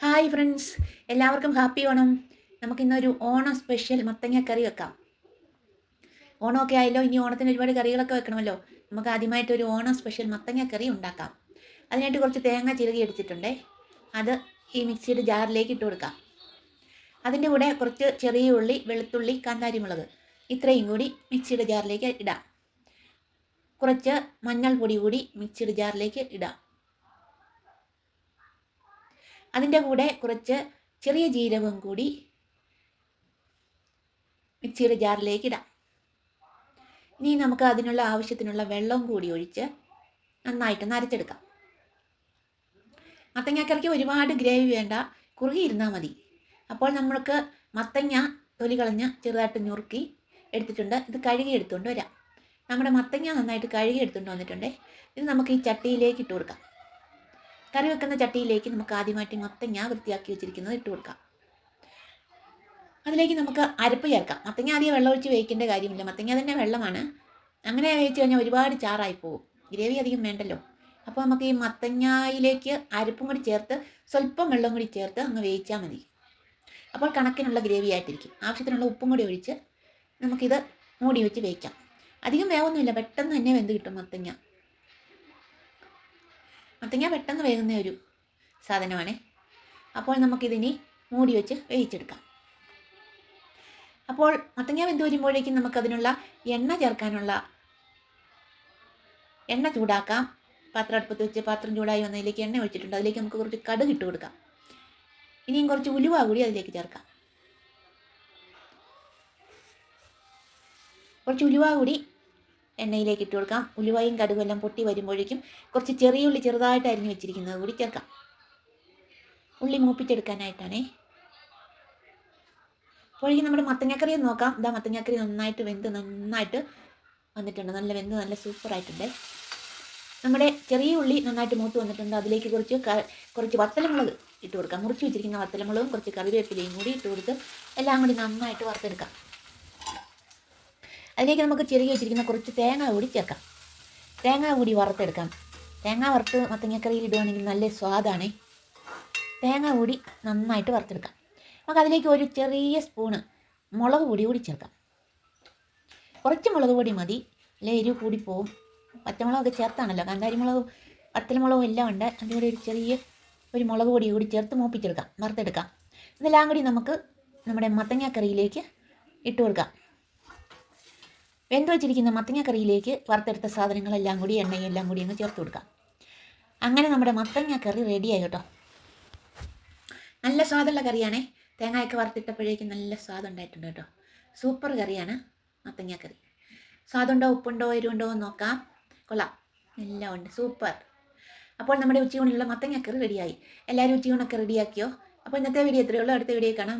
Hi friends, എല്ലാവർക്കും happy Onam. നമുക്കിന്നൊരു Onam special മത്തങ്ങ കറി വെക്കാം. ഓണമൊക്കെ ആയല്ലോ, ഇനി ഓണത്തിന് ഒരുപാട് കറികളൊക്കെ വെക്കണമല്ലോ. നമുക്ക് ആദ്യമായിട്ടൊരു ഓണം സ്പെഷ്യൽ മത്തങ്ങ കറി ഉണ്ടാക്കാം. അതിനായിട്ട് കുറച്ച് തേങ്ങ ചിരകി എടുത്തിട്ടുണ്ടേ. അത് ഈ മിക്സിയുടെ ജാറിലേക്ക് ഇട്ട് കൊടുക്കാം. അതിൻ്റെ കൂടെ കുറച്ച് ചെറിയ ഉള്ളി, വെളുത്തുള്ളി, കാന്താരിമുളക് ഇത്രയും കൂടി മിക്സിയുടെ ജാറിലേക്ക് ഇടാം. കുറച്ച് മഞ്ഞൾപ്പൊടി കൂടി മിക്സിയുടെ ജാറിലേക്ക് ഇടാം. അതിൻ്റെ കൂടെ കുറച്ച് ചെറിയ ജീരകം കൂടി മിക്സിയുടെ ജാറിലേക്ക് ഇടാം. ഇനി നമുക്ക് അതിനുള്ള ആവശ്യത്തിനുള്ള വെള്ളം കൂടി ഒഴിച്ച് നന്നായിട്ട് നരച്ചെടുക്കാം. മത്തങ്ങക്കറിക്ക് ഒരുപാട് ഗ്രേവി വേണ്ട, കുറുകിയിരുന്നാൽ മതി. അപ്പോൾ നമ്മൾക്ക് മത്തങ്ങ തൊലി കളഞ്ഞ് ചെറുതായിട്ട് ഞുറുക്കി എടുത്തിട്ടുണ്ട്. ഇത് കഴുകി എടുത്തുകൊണ്ട് വരാം. നമ്മുടെ മത്തങ്ങ നന്നായിട്ട് കഴുകി എടുത്തുകൊണ്ട് വന്നിട്ടുണ്ട്. ഇത് നമുക്ക് ഈ ചട്ടിയിലേക്ക് ഇട്ട് കൊടുക്കാം. കറി വെക്കുന്ന ചട്ടിയിലേക്ക് നമുക്ക് ആദ്യമായിട്ട് മത്തങ്ങ വൃത്തിയാക്കി വെച്ചിരിക്കുന്നത് ഇട്ട് കൊടുക്കാം. അതിലേക്ക് നമുക്ക് അരപ്പ് ചേർക്കാം. മത്തങ്ങ ആദ്യം വെള്ളം ഒഴിച്ച് വേവിക്കേണ്ട കാര്യമില്ല, മത്തങ്ങ തന്നെ വെള്ളമാണ്. അങ്ങനെ വേവിച്ച് കഴിഞ്ഞാൽ ഒരുപാട് ചാറായി പോകും, ഗ്രേവി അധികം വേണ്ടല്ലോ. അപ്പോൾ നമുക്ക് ഈ മത്തങ്ങയിലേക്ക് അരപ്പും കൂടി ചേർത്ത് സ്വല്പം വെള്ളം കൂടി ചേർത്ത് അങ്ങ് വേവിച്ചാൽ മതി. അപ്പോൾ കണക്കിനുള്ള ഗ്രേവി ആയിട്ടിരിക്കും. ആവശ്യത്തിനുള്ള ഉപ്പും കൂടി ഒഴിച്ച് നമുക്കിത് മൂടി വെച്ച് വേവിക്കാം. അധികം വേവൊന്നുമില്ല, പെട്ടെന്ന് തന്നെ വെന്ത് കിട്ടും മത്തങ്ങ. മത്തങ്ങ പെട്ടെന്ന് വേകുന്ന ഒരു സാധനമാണ്. അപ്പോൾ നമുക്കിതിനി മൂടി വെച്ച് വേവിച്ചെടുക്കാം. അപ്പോൾ മത്തങ്ങ വെന്ത് വരുമ്പോഴേക്കും നമുക്കതിനുള്ള എണ്ണ ചേർക്കാനുള്ള എണ്ണ ചൂടാക്കാം. പാത്രം അടുപ്പത്ത് വെച്ച് പാത്രം ചൂടായി വന്നതിലേക്ക് എണ്ണ ഒഴിച്ചിട്ടുണ്ട്. അതിലേക്ക് നമുക്ക് കുറച്ച് കടുക് ഇട്ട് കൊടുക്കാം. ഇനിയും കുറച്ച് ഉലുവ കൂടി അതിലേക്ക് ചേർക്കാം. കുറച്ച് ഉലുവ കൂടി എണ്ണയിലേക്ക് ഇട്ട് കൊടുക്കാം. ഉലുവയും കടുകും എല്ലാം പൊട്ടി വരുമ്പോഴേക്കും കുറച്ച് ചെറിയ ഉള്ളി ചെറുതായിട്ട് അരിഞ്ഞ് വെച്ചിരിക്കുന്നത് കൂടി ചേർക്കാം. ഉള്ളി മൂപ്പിച്ചെടുക്കാനായിട്ടാണേ. അപ്പോഴേക്കും നമ്മുടെ മത്തങ്ങക്കറി ഒന്ന് നോക്കാം. ഇതാ മത്തങ്ങക്കറി നന്നായിട്ട് വന്നിട്ടുണ്ട്. നല്ല വെന്ത് നല്ല സൂപ്പറായിട്ടുണ്ട്. നമ്മുടെ ചെറിയ ഉള്ളി നന്നായിട്ട് മൂത്ത് വന്നിട്ടുണ്ട്. അതിലേക്ക് കുറച്ച് വത്തലമുളക് ഇട്ട് കൊടുക്കാം. മുറിച്ച് വെച്ചിരിക്കുന്ന വത്തലമുളകും കുറച്ച് കറിവേപ്പിലയും കൂടി ഇട്ട് കൊടുത്ത് എല്ലാം കൂടി നന്നായിട്ട് വറുത്തെടുക്കാം. അതിലേക്ക് നമുക്ക് ചെറിയ വെച്ചിരിക്കുന്ന കുറച്ച് തേങ്ങ കൂടി ചേർക്കാം. തേങ്ങ കൂടി വറുത്തെടുക്കാം. തേങ്ങ വറുത്ത് മത്തങ്ങക്കറിയിൽ ഇടുകയാണെങ്കിൽ നല്ല സ്വാദാണ്. തേങ്ങ കൂടി നന്നായിട്ട് വറുത്തെടുക്കാം. നമുക്ക് അതിലേക്ക് ഒരു ചെറിയ സ്പൂണ് മുളക് പൊടി കൂടി ചേർക്കാം. കുറച്ച് മുളക് പൊടി മതി, അല്ലെ എരിവ് കൂടിപ്പോവും. പച്ചമുളകൊക്കെ ചേർത്താണല്ലോ, കാന്താരിമുളകും വത്തലമുളകും എല്ലാം ഉണ്ട്. അതിൻ്റെ കൂടെ ഒരു മുളക് പൊടി കൂടി ചേർത്ത് മൂപ്പിച്ചെടുക്കാം, വറുത്തെടുക്കാം. ഇതെല്ലാം കൂടി നമുക്ക് നമ്മുടെ മത്തങ്ങക്കറിയിലേക്ക് ഇട്ട് കൊടുക്കാം. വെന്ത് വെച്ചിരിക്കുന്ന മത്തങ്ങക്കറിയിലേക്ക് വറുത്തെടുത്ത സാധനങ്ങളെല്ലാം കൂടി എണ്ണയും എല്ലാം കൂടി അങ്ങ് ചേർത്ത് കൊടുക്കാം. അങ്ങനെ നമ്മുടെ മത്തങ്ങക്കറി റെഡിയായി കേട്ടോ. നല്ല സ്വാദുള്ള കറിയാണേ. തേങ്ങയൊക്കെ വറുത്തിട്ടപ്പോഴേക്കും നല്ല സ്വാദുണ്ടായിട്ടുണ്ട് കേട്ടോ. സൂപ്പർ കറിയാണ് മത്തങ്ങക്കറി. സ്വാദുണ്ടോ, ഉപ്പുണ്ടോ, എരിവുണ്ടോ എന്ന് നോക്കാം. കൊള്ളാം, എല്ലാം ഉണ്ട്, സൂപ്പർ. അപ്പോൾ നമ്മുടെ ഉച്ചയൂണിലുള്ള മത്തങ്ങക്കറി റെഡിയായി. എല്ലാവരും ഉച്ചയൂണൊക്കെ റെഡിയാക്കിയോ? അപ്പോൾ ഇന്നത്തെ വീഡിയോ ഇത്രയേ ഉള്ളൂ. അടുത്ത വീഡിയോ കാണാം.